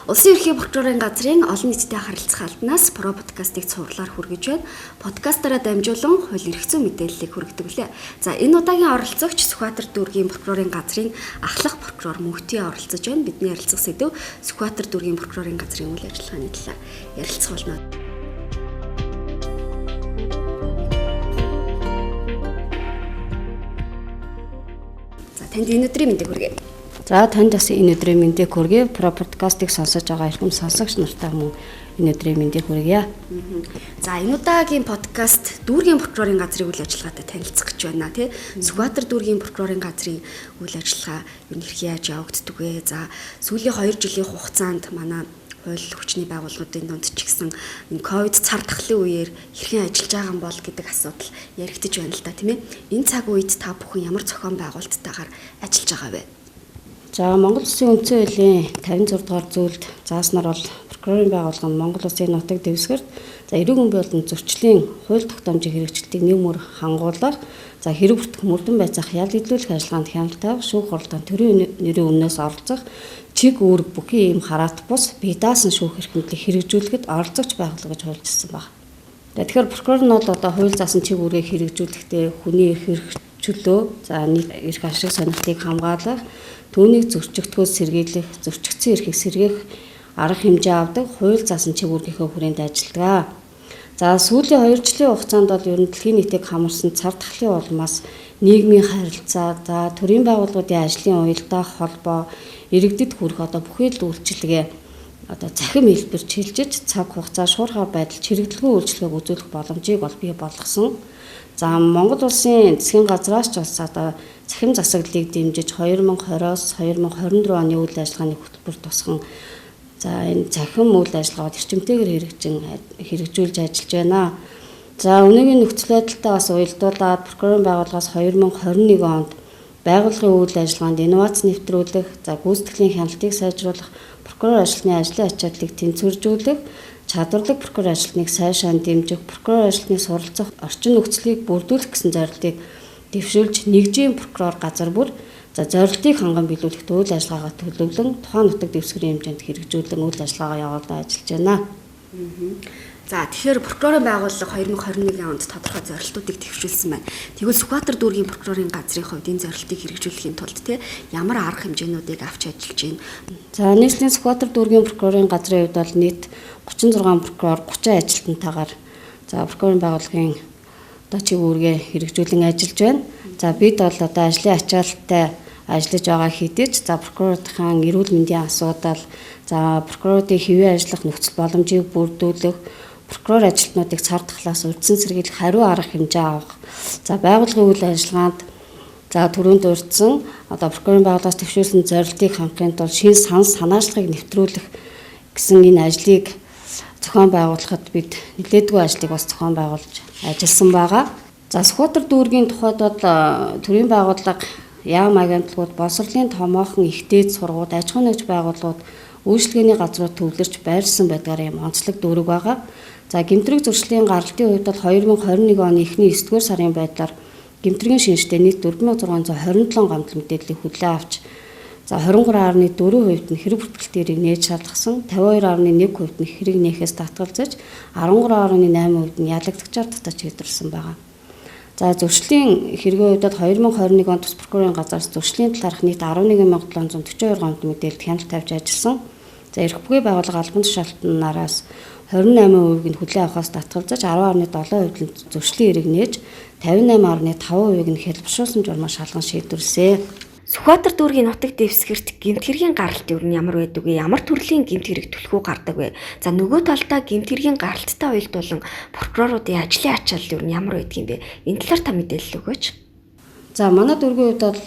Улсын ерхий прокурорын газрын олон нийтэд харилцах албанаас Про подкастыг цувралаар хүргэж байна. Подкастаараа дамжуулан хууль эрх зүйн мэдээллийг хүргэдэг лээ. За энэ удаагийн оролцогч Сүхбаатар дүүргийн прокурорын газрын ахлах прокурор Мөнхтий оролцож байна. Бидний ярилцах сэдэв Сүхбаатар дүүргийн прокурорын газрын үйл ажиллагааны талаар ярилцах болно. За танд энэ өдрийн мэндийг хүргэе. За танд бас энэ өдрийн мэндийг хүргэе. Про подкастыг сонсож байгаа эрхэм сонсогч нартай мөн энэ өдрийн мэндийг хүргье. За энэ удаагийн подкаст дүүргийн прокурорын газрын үйл ажиллагаатай танилцах гэж байна тий. Сүхбаатар дүүргийн прокурорын газрын үйл ажиллагаа юу нэрхий яаж явагддаг вэ? За сүүлийн 2 жилийн хугацаанд манай хууль хүчний байгууллагуудын дунд ч гэсэн энэ ковид цар тахлын үеэр хэрхэн ажиллаж байгаа юм бол гэдэг асуудал яригдж байна л да тийм ээ. Энэ цаг үед та бүхэн ямар зохион байгуулалттайгаар ажиллаж байгаа вэ? За Монгол Улсын үндсэн хуулийн 56 дугаар зүйлд зааснаар бол прокурорын байгууллага нь Монгол Улсын нутаг дэвсгэрт за эрүүг үн болон зөрчлийн хууль тогтоомжийн хэрэгжилтийг нэг мөр хангуулах, за хэрэг бүртгэх мөрдөн байцаах ял идлүүлэх ажиллагаанд хяналт тавих, шүүх хуралдаан төрийн нэрийн өмнөөс оролцох, чиг үүрэг бүхий ийм хараат бус бие даасан шүүх эрхэмлэлийг хэрэгжүүлэхэд оролцогч байгуулга гэж хуульчилсан байна. Тэгэхээр прокурор нь бол одоо хууль заасан чиг үүргийг хэрэгжүүлэхдээ хүний эрх чөлөө, за нийт эрх ашиг сонирхлыг хамгаалах, түүнийг зөрчигдөхөөс сэргийлэх, зөрчигдсөн эрхийг сэргээх арга хэмжээ авдаг хууль заасан чиг үүргийнхээ хүрээнд ажилладаг. За сүүлийн 2 жилийн хугацаанд бол ер нь дэлхийн нийтийг хамарсан цар тахлын улмаас нийгмийн харилцаа, за төрийн байгууллагуудын ажлын уялдаа холбоо, иргэдэд хүрэх одоо бүхий л үйлчилгээ одоо захим хэлбэр чилжиж цаг хугацаа шуурхай байдал чирэгдэлгүй үйлчлэгийг үзүүлэх боломжийг бол бий болгосон. За Монгол Улсын засгийн газраас ч бас одоо захим засаглалыг дэмжиж 2020-оос 2024 оны үйл ажиллагааны хөтөлбөр тусган за энэ захим үйл ажиллагааг эрчимтэйгээр хэрэгжүүлж ажиллаж байна. За өнөөгийн нөхцөл байдалтай бас уялдуулаад прокурорын байгууллагаас 2021 онд байгууллагын үйл ажиллагаанд инновац нэвтрүүлэх, за гүйцэтгэлийн хяналтыг сайжруулах, прокурор ажлын ажлын ач чадлыг тэнцвэржүүлэх, чадварлаг прокурор ажилтныг сайшаан дэмжих, прокурор ажилтны суралцах орчин нөхцөлийг бүрдүүлэх гэсэн зорилтыг дэвшүүлж нэгжийн прокурор газар бүр за зорилтыг ханган биелүүлэх үйл ажиллагаагаа төлөвлөн тухайн нутаг дэвсгэрийн хэмжээнд хэрэгжүүлэн үйл ажиллагаа явуулан ажиллаж байна. За тэгэхээр прокурорын байгууллага 2021 онд тодорхой зорилтуудыг дэвшүүлсэн байна. Тэгвэл Сүхбаатар дүүргийн прокурорын газрын хувьд энэ зорилтыг хэрэгжүүлэхийн тулд ямар арга хэмжээнүүдийг авч ажиллаж байна? За нийслэлийн Сүхбаатар дүүргийн прокурорын газрын хувьд бол нийт 36 прокурор 30 ажилтнтайгаар за прокурорын байгууллагын одоо чиг үүргээ хэрэгжүүлэн ажиллаж байна. За бид бол одоо ажлын ачаалттай ажиллаж байгаа хэдий ч за прокурорын эрүүл мэндийн асуудал, за прокурорын хэвийн ажиллах нөхцөл боломжийг бүрдүүлэх, прокурор ажилтнуудыг цар тахлаас урьдчилан сэргийлэх хариу арга хэмжээ авах. За байгууллагын үйл ажиллагаанд за түрүүнд дурдсан одоо прокурорын байгууллагаас төвшүүлсэн зорилтыг хангахын тулд шинэ санаачлагыг нэвтрүүлэх гэсэн энэ ажлыг зохион байгуулахад бид нэлээдгүй ажлыг бас зохион байгуулж ажилласан байгаа. За Сүхбаатар дүүргийн тухайд бол төрийн байгууллага, яам агентлагууд, боловсролын томоохон их дээд сургууль, аж ахуйн нэгж байгууллагууд үйлчлэгээний газрууд төвлөрч байрласан байдгаар юм онцлог дүүрэг байгаа. За гэмтрэг зөрчлийн гаралтын хувьд бол 2021 оны эхний 9-р сарын байдлаар гэмтрэгийн шинжтэй нийт 4627 гомдол мэдээллийг хүлээн авч за 23.4% нь хэрэг бүртгэлтийг нээж шалгасан, 52.1% нь хэрэг нээхээс татгалзаж, 13.8% нь ялагдагчаар татаж хэвдэрсэн байна. За зөрчлийн хэргийн хувьд 2021 онд тус прокурорын газраас зөрчлийн талаарх нийт 11742 гомдол мэдээлэлд хяналт тавьж ажилласан. За эрх бүхий байгууллага албан тушаалтнараас 28% нь хүлээн авахаас татгалзаж, 10.7% нь зөрчлийн хэрэг нээж, 58.5% нь хэлбэршүүлсэн журмаар шалган шийдвэрлэсэн. Сүхбаатар дүүргийн нутаг дэвсгэрт гэмт хэргийн гаралт юу ямар байдаг вэ? Ямар төрлийн гэмт хэрэг түлхүү гардаг вэ? За нөгөө талдаа гэмт хэргийн гаралттай уялдуулан прокуроруудын ажлын ачаал юу ямар байдаг юм бэ? Энэ талаар та мэдээлэл өгөөч. За манай дүүргийн хувьд бол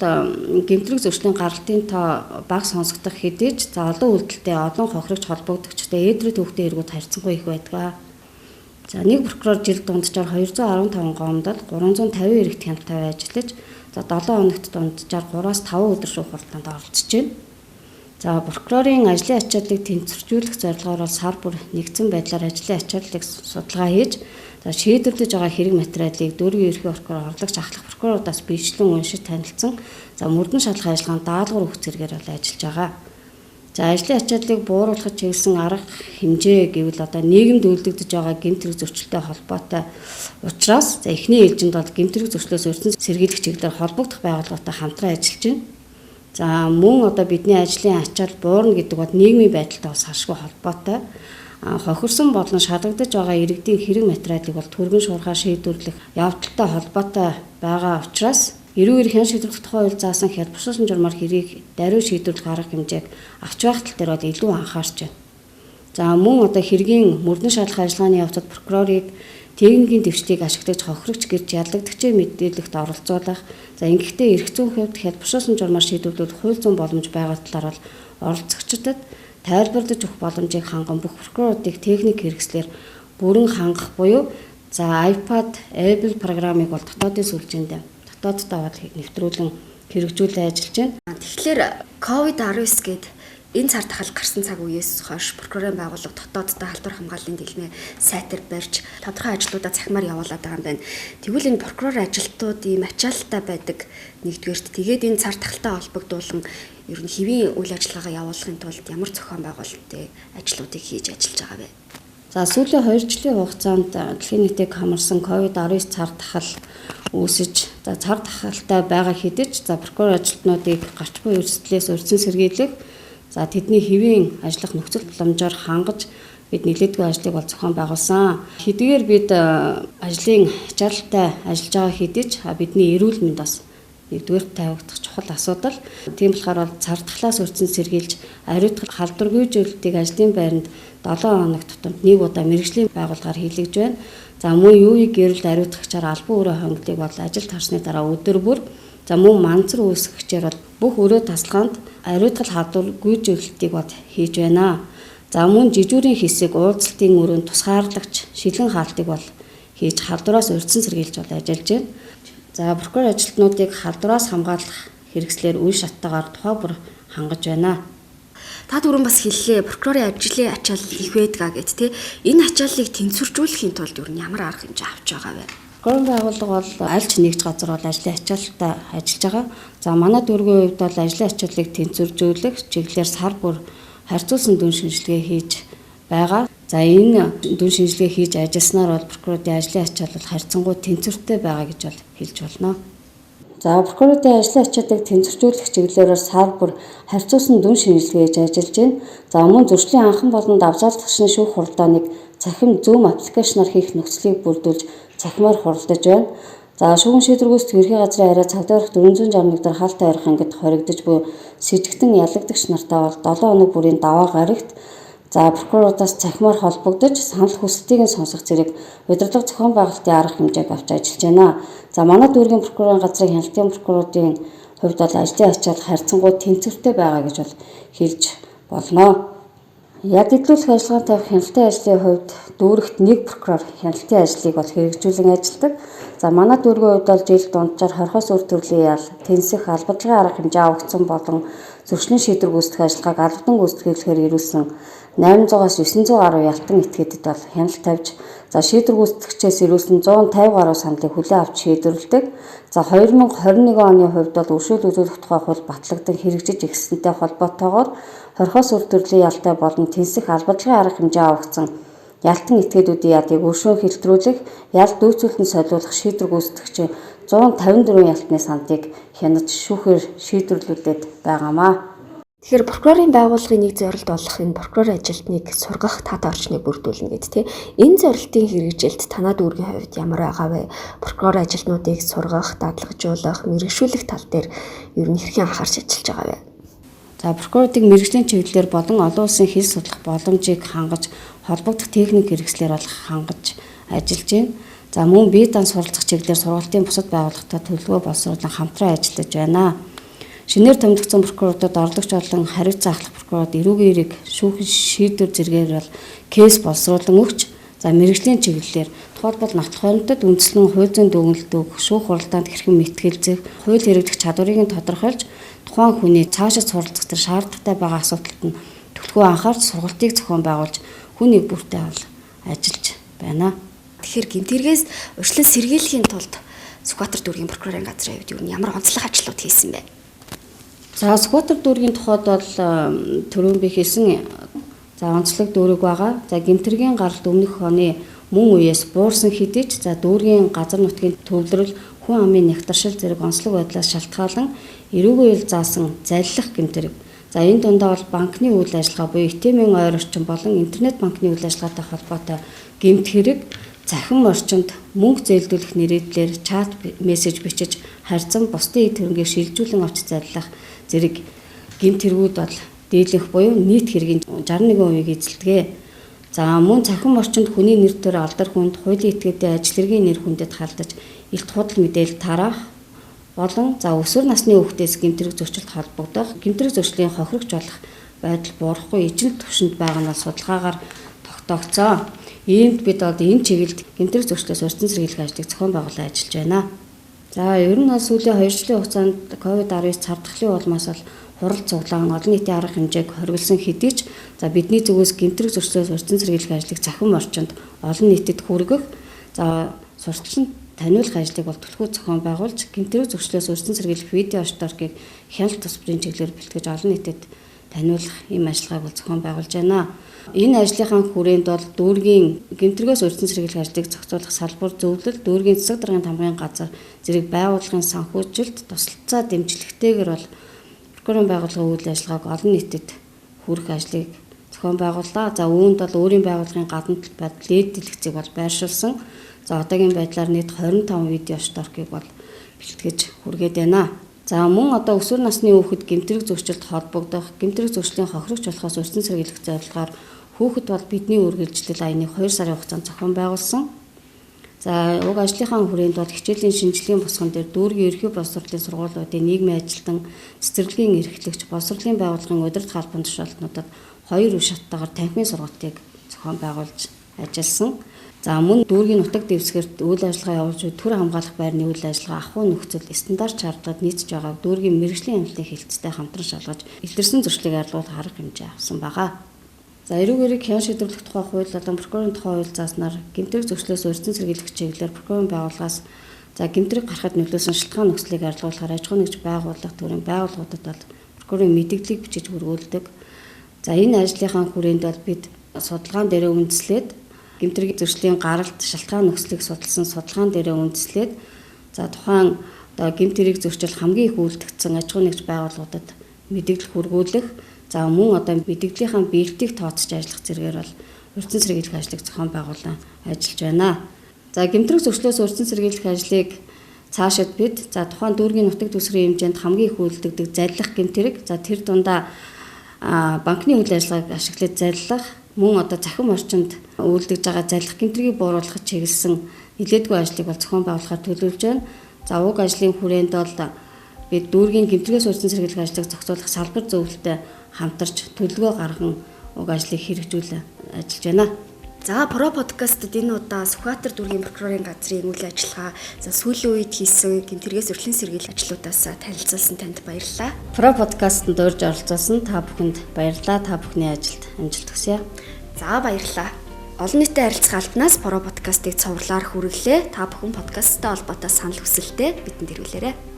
гэмтрэг зөрчлийн гаралтын тоо бага сонсогдох хэдий ч за олон үйлдэлтэй олон хохирогч холбогдогчтой ээдрүүд хөвгтэй эргүүд харьцангуй их байдаг. За нэг прокурор жил дунджаар 215 гомдол 350 эрэгт хяналт тавьж ажиллаж за 7 хоногт дунджаар 3-5 өдөр шүүх хуралдаанд оролцож байна. За прокурорын ажлын ачааллыг тэнцвэржүүлэх зорилгоор бол сар бүр нэгдсэн байдлаар ажлын ачааллыг судалгаа хийж за шийдвэрлэж байгаа хэрэг материалыг дүүргийн ерхий прокурор орлогч ахлах прокурорудаас бичлэн уншиж танилцсан за мөрдөн шалгах ажиллагаанд даалгавар өгөх зэрэгээр бол ажиллаж байгаа. За ажлын ачааллыг бууруулах чиглэсэн арга хэмжээ гэвэл одоо нийгэмд үйлдэгдэж байгаа гэмт хэрэг зөрчилтэй холбоотой учраас за эхний ээлжинд бол гэмт хэрэг зөрчлөөс өртсөн сэргийлэх чиглэлээр холбогдох байгууллагатай хамтран ажиллаж байна. За мөн одоо бидний ажлын ачаал буурна гэдэг бол нийгмийн байдалтай бас хашгүй холбоотой. Хохирсон болон шалгагдаж байгаа иргэдийн хэрэг материалыг бол түргэн шуурхаа шийдвэрлэх явдалтай холбоотой байгаа учраас эрүүл эрх хян шийдвэрлэх тухай хууль заасан хялбаршуулсан журмаар хэрийг даруй шийдвэрлэх арга хэмжээг авч байх тал дээр бол илүү анхаарч байна. За мөн одоо хэргийн мөрдөн шалгах ажиллагааны явцад прокурорыг техникийн дэвшлийг ашиглагч хохирогч гэж ялагдагчийн мэдээлэлд оролцуулах. За ингэхдээ эрх зүйн хувьд хялбаршуулсан журмаар шийдвэрлэх хууль зүйн боломж байгаа талаар бол оролцогчдод тайлбарлаж өгөх боломжийг ханган бүх прокуроруудыг техник хэрэгслэр бүрэн хангах буюу за iPad, Apple программыг бол дотоодын сүлжээнд дотооддоо бол нэвтрүүлэн хэрэгжүүлэн ажиллаж байна. Тэгэхээр COVID-19 гээд энэ цар тахал гарсан цаг үеэс хойш прокурорын байгууллага дотооддоо халдвар хамгааллын дэлгмээ сайтар барьж тодорхой ажлуудаа цахимаар явуулаад байгаа юм байна. Тэгвэл энэ прокурор ажилтнууд ийм ачаалттай байдаг нэгдүгээрт тэгээд энэ цар тахалтай холбогдуулан ер нь хэвийн үйл ажиллагаагаа явуулахын тулд ямар зохион байгуулалтын ажлуудыг хийж ажиллаж байгаа вэ? За сүүлийн 2 жилийн хугацаанд дэлхийн нийтийг хамарсан COVID-19 цар тахал үүсэж за цар тахалтай байгаа хэдиж за прокурор ажилтнуудыг гарч буй эрсдлээс урьдчилан сэргийлэх за тэдний хэвийн ажиллах нөхцөл боломжоор хангаж бид нэлээдгүй ажлыг бол зохион байгуулсан. Хэдийгээр бид ажлын ачаалттай ажиллаж байгаа хэдиж бидний эрүүл мэнд бас нэгдүгээр тавигдах чухал асуудал. Тийм болохоор бол цар тахлаас урьдчилан сэргийлж ариутгах халдваргүй зүйлүүдийг ажлын байранд 7 хоног тутамд нэг удаа мэргэжлийн байгууллагаар хийлгэж байна. За мөн юуийг гэрэлд ариутгахчаар албан өрөө хонглыг бол ажилд харсны дараа өдөр бүр за мөн манцар үүсгэгчээр бол бүх өрөө тасалгаанд ариутгал халдвар гүйцэтгэлтийг бол хийж байна. За мөн жижүүрийн хэсэг уулзалтын өрөөнд тусгаарлагч шилэн хаалтыг бол хийж халдвараас урьдчилан сэргийлж бол ажиллаж байна. За прокурор ажилтнуудыг халдвараас хамгаалах хэрэгслээр үе шаттайгаар тухай бүр хангаж байна. Та түрүүн бас хэллээ прокурорын ажлын ачаал их байдгаа гэд тэ энэ ачааллыг тэнцвэржүүлэхийн тулд ер нь ямар арга хэмжээ авч байгаа вэ? Прокурорын байгууллага бол аль ч нэгж газар бол ажлын ачаалттай ажиллаж байгаа. За манай дүүргийн хувьд бол ажлын ачааллыг тэнцвэржүүлэх чиглэлээр сар бүр харьцуулсан дүн шинжилгээ хийж байгаа. За энэ дүн шинжилгээ хийж ажилласнаар бол прокурорын ажлын ачаал бол харьцангуй тэнцвэртэй байгаа гэж бол хэлж болно. За прокурорын ажлын ачааллыг тэнцвэржүүлэх чиглэлээр сар бүр харьцуулсан дүн шинжилгээ хийж ажиллаж байна. За мөн зөрчлийн анхан болон давзаалгагчны шүүх хуралдааныг цахим Zoom аппликейшнаар хийх нөхцөлийг бүрдүүлж цахимаар хуралдаж байна. За шүүгэн шийдвэргүйцэтгэх ерхий газрын арай цагдаарах 461 дээр хаалт авирах ангид хоригдож буй сэжигтэн ялагдагч нартай бол 7 хоног бүрийн даваа гарагт за прокурорудаас цахимаар холбогдож санал хүсэлтийг нь сонсох зэрэг удирдлага зохион байгуулалтын арга хэмжээг авч ажиллаж байна. За манай дүүргийн прокурорын газрын хяналтын прокурорын хувьд бол ажлын ачаал харьцангуй тэнцвэртэй байгаа гэж бол хэлж болно. Яг идэвхжүүлэх ажиллагаанд тавих хяналтын ажлын хувьд дүүрэгт нэг прокурор хяналтын ажлыг бол хэрэгжүүлэн ажилладаг. За манай дүүргийн хувьд бол жил дунджаар 20-оос өөр төрлийн ял, тэнцэх, албадлагын арга хэмжээ авагдсан болон зөрчлийн шийдвэр гүйцэтгэх ажиллагааг албадан гүйцэтгэлэхээр ирүүлсэн 800-аас 900 гаруй ялтан этгээдэд бол хяналт тавьж за шийдвэр гүйцэтгэгчээс ирүүлсэн 150 гаруй саналыг хүлээн авч шийдвэрлэдэг. За 2021 оны хувьд бол өршөөл үзүүлэх тухай хууль батлагдсан хэрэгжиж эхэлсэнтэй холбоотойгоор 20-оос өөр төрлийн ялтай болон тэнцэх албадлагын арга хэмжээ авагдсан ялтан этгээдүүдийн ядыг өршөөн хэлтрүүлэх, ял дүүцүүлэлтэн солиулах шийдвэр гүйцэтгэгч 154 ялтны сандыг хянаж шүүхээр шийдвэрлүүлээд байгаамаа. Тэгэхээр прокурорын байгууллагын нэг зорилт болох энэ прокурор ажилтныг сургах таатай орчныг бүрдүүлнэ гэд тэ. Энэ зорилтын хэрэгжилт танаа дүүргийн хувьд ямар байгаа вэ? Прокурор ажилтнуудыг сургах, дадлагжуулах, мэргэшүүлэх тал дээр ер нь хэрхэн анхаарч ажиллаж байгаа вэ? За прокурорыг мэргэжлийн чиглэлээр болон олон улсын хил судлах боломжийг хангаж холбогдох техник хэрэгслээр бол хангаж ажиллаж байна. За мөн бие даан суралцах чиглэлээр сургалтын бусад байгууллагатай төлөвлөгөө боловсруулан хамтран ажиллаж байна. Шинээр томилогдсон прокурордод орлогч болон хариуцсан ахлах прокурорд эрүүгийн эрэг шүүхийн шийдвэр зэргээр бол кейс боловсруулан өгч за мэргэжлийн чиглэлээр тухайлбал нотлох хоригдод үндэслэн хууль зүйн дүгнэлт өгөх, шүүх хуралдаанд хэрхэн мэтгэлзэх, хууль хэрэгжих чадварыг нь тодорхойлж тухайн хүний цаашаа суралцах төр шаардлагатай байгаа асуудалд нь төлөвлөгөө анхаарч сургалтыг зохион байгуулж хүн нэг бүртээ бол ажиллаж байна. Тэгэхээр гэмтэргээс урьдчилан сэргийлэхийн тулд Сүхбаатар дүүргийн прокурорын газрын хувьд юу ямар онцлог ажлууд хийсэн бэ? За Сүхбаатар дүүргийн тухайд бол түрүүн би хэлсэн онцлог дүүрэг байгаа. За гэмтэргийн гаралт өмнөх оны мөн үеэс буурсан хэдий ч дүүргийн газар нутгийн төвлөрөл хүн амын нягтршил зэрэг онцлог байдлаас шалтгаалan эрүүгийн үйл заасан заллах гэмтэрэг. За энэ дундаа бол банкны үйл ажиллагаа буюу ИТМ-ийн ойр орчин болон интернет банкны үйл ажиллагаатай холбоотой гэмт хэрэг, цахим орчинд мөнгө зээлдүүлэх нэрийдлэр чат мессеж бичиж харьцан бусдын эд хөрөнгийг шилжүүлэн авч заллах зэрэг гэмт хэрэгүүд бол дийлэнх буюу нийт хэргийн 61% эзэлдэг. За мөн цахим орчинд хүний нэр төр алдар хүнд, хуулийн этгээдийн ажил хэргийн нэр хүндэд халдаж илт худал мэдээлэл тараах болон өсвөр насны хүүхдээс гэмтрэг зөрчилд холбогдох, гэмтрэг зөрчлийн хохирогч болох байдал буурахгүй ижил түвшинд байгаа нь судалгаагаар тогтоогдсон. Иймд бид энэ чиглэлд гэмтрэг зөрчлөөс урьдчилан сэргийлэх ажлыг зохион байгуулан ажиллаж байна. За ер нь сүүлийн 2 жилийн хугацаанд COVID-19 цавдгалын улмаас бол хурал цуглаан олон нийтийн арга хэмжээг хориглосон хэдий ч бидний зүгээс гэмтрэг зөрчлөөс урьдчилан сэргийлэх ажлыг цахим орчинд олон нийтэд хүргэх, сурталчилан таниулах ажлыг бол түлхүү зохион байгуулж гэмтрэг зөрчлөөс урьдчилан сэргийлэх видео шторкийг хяналт тусбарын чиглэлээр бэлтгэж олон нийтэд таниулах ийм ажиллагааг бол зохион байгуулж байна. Энэ ажлынхаа хүрээнд бол дүүргийн гэмтрэгээс урьдчилан сэргийлэх ажлыг зохицуулах салбар зөвлөл, дүүргийн засаг даргын хамгааллын газар зэрэг байгууллагын санхүүжилт тусалцаа дэмжлэгтэйгээр бол прокурорын байгууллагын үйл ажиллагааг олон нийтэд хүргэх ажлыг зохион байгууллаа. Үүнд бол өөрийн байгууллагын гадна талд байдал лед дэлгэцийг бол байршуулсан. Одоогийн байдлаар нийт 25 видео шторкийг бол бэлтгэж хүргээд байна. Мөн өсвөр насны хүүхэд гэмтрэг зөрчилд холбогдох, гэмтрэг зөрчлийн хохирогч болохоос урьдчилан сэргийлэх зорилгоор хүүхэд бол бидний үргэлжлэл аяныг 2 сарын хугацаанд зохион байгуулсан. Уг ажлынхаа хүрээнд бол хичээлийн шинжилгээний босгон дээр дүүргийн ерхий боловсролын сургуулиудын нийгмийн ажилтан, цэцэрлэгийн эрхлэгч, боловсролын байгууллагын удирдах албан тушаалтнуудад 2 үе шаттайгаар танхимын сургалтыг зохион байгуулж ажилласан. Мөн дүүргийн нутаг дэвсгэрт үйл ажиллагаа явуулж төр хамгаалах байрны үйл ажиллагаа ахуй нөхцөл стандарт шаардлагад нийцж байгаа дүүргийн мэргэжлийн амлалтын хэлтстэй хамтран шалгаж илэрсэн зөрчлийг арилгуулах арга хэмжээ авсан байгаа. Эрүүг хян шийдвэрлэх тухай хууль болон прокурорын тухай хууль зааснаар гэмтрэг зөрчлөөс урьдчилан сэргийлэх чиглэлээр прокурорын байгууллагаас гэмтрэг гарахад нөлөөсөн шалтгаан нөхцөлийг арилгуулахаар аж ахуй нэгж байгууллага төрийн байгууллагуудад бол прокурорын мэдээллийг бичиж хүргүүлдэг. Энэ ажлынхаа хүрээнд бол бид судалгаан дээрээ үндэслээд гэмтрэг зөрчлийн гаралт шалтгаан нөхцөлийг судалсан судалгаан дээрээ үндэслээд тухайн гэмт хэрэг зөрчил хамгийн их үйлдэгдсэн аж ахуй нэгж байгууллагуудад мэдээлэл хүргүүлэх, мөн мэдээллийнхаа биелтийг тооцож ажиллах зэргээр бол урьдчилан сэргийлэх ажлыг зохион байгуулан ажиллаж байна. Гэмтрэг зөрчлөөс урьдчилан сэргийлэх ажлыг цаашид бид тухайн дүүргийн нутаг дэвсгэрийн хэмжээнд хамгийн их үйлдэгдэг заллах гэмт хэрэг, тэр дундаа банкны үйл ажиллагааг ашиглаж заллах, мөн цахим орчинд үйлдэж байгаа заллах гэмтрийг бууруулахад чиглэсэн нэлээдгүй ажлыг бол зохион байгуулахаар төлөвлөж байна. Уг ажлын хүрээнд бол бид дүүргийн гэмтрэгээс урьдчилан сэргийлэх ажлыг зохицуулах салбар зөвлөлтөд хамтарч төлөвлөгөө гарган уг ажлыг хэрэгжүүлэн ажиллаж байна. Про подкастад энэ удаа Сүхбаатар дүүргийн прокурорын газрын үйл ажиллагаа сүүлийн үед хийсэн гэмтрэгээс урьдчилан сэргийлэх ажлуудаас танилцуулсан танд баярлалаа. Про подкастт урьж оролцуулсан та бүхэнд баярлалаа. Та бүхний ажилд амжилт хүсье. Баярлалаа. Олон нийтэд харилцах албанаас Про подкастыг цувралаар хүргэлээ. Та бүхэн подкасттай холбоотой санал хүсэлтээ бидэнд ирүүлээрэй.